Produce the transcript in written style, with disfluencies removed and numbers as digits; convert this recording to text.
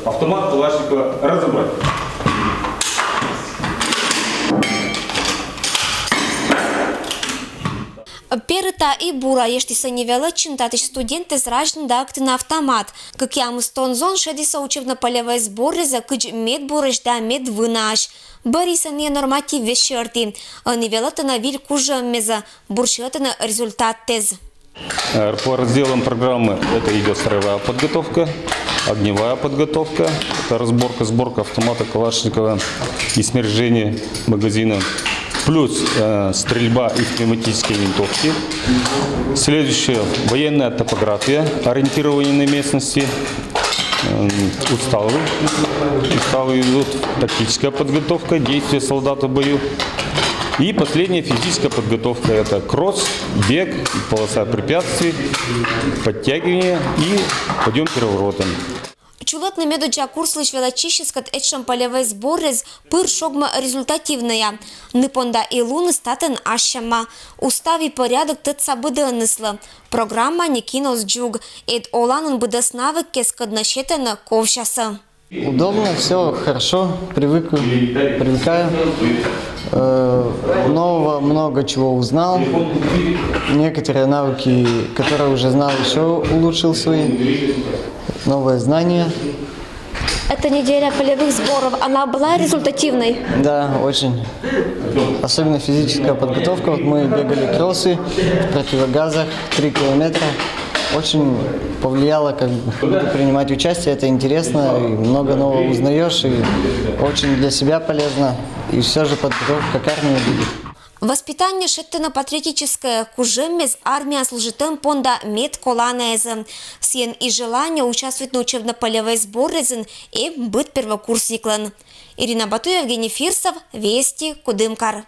автомат Калашникова разобрать. Перыта и бура ештиса невеличен, татыч студенты зражен да акты на автомат. Как я мустонзон шедиса учебно-полевой сборы за кыч мед бурыш да мед вынаш. Бориса не норматив вещерти. Невелата на виль кужа меза. Буршета на результат тез. По разделам программы это идет строевая подготовка, огневая подготовка, это разборка, сборка автомата Калашникова и снаряжение магазина, плюс стрельба из пневматической винтовки. Следующее – военная топография, ориентирование на местности, уставы идут, тактическая подготовка, действия солдата в бою. И последняя физическая подготовка – это кросс, бег, полоса препятствий, подтягивание и подъем переворотом. Чулот на медуча курс лишь величищескат этшам полевой сборы пыр шогма результативная. Нипонда и луны статен ашама. Устав и порядок тет сабыды нысла. Программа не кинос джуг. Эд оланын быдас навык кескаднащета на ковшаса. Удобно, все хорошо, привыкаю. Нового много чего узнал. Некоторые навыки, которые уже знал, еще улучшил свои. Новые знания. Эта неделя полевых сборов, она была результативной? Да, очень. Особенно физическая подготовка. Вот мы бегали кроссы в противогазах 3 километра. Очень повлияло, как бы, принимать участие. Это интересно, и много нового узнаешь, и очень для себя полезно. И все же подготовка к армии будет. Воспитание шеттено-патриотическое, кужемез армия служитым понда мед коланезен. Сен и желание участвовать на учебно-полевой сборы и быть первокурсниклен. Ирина Батуева, Евгений Фирсов, Вести, Кудымкар.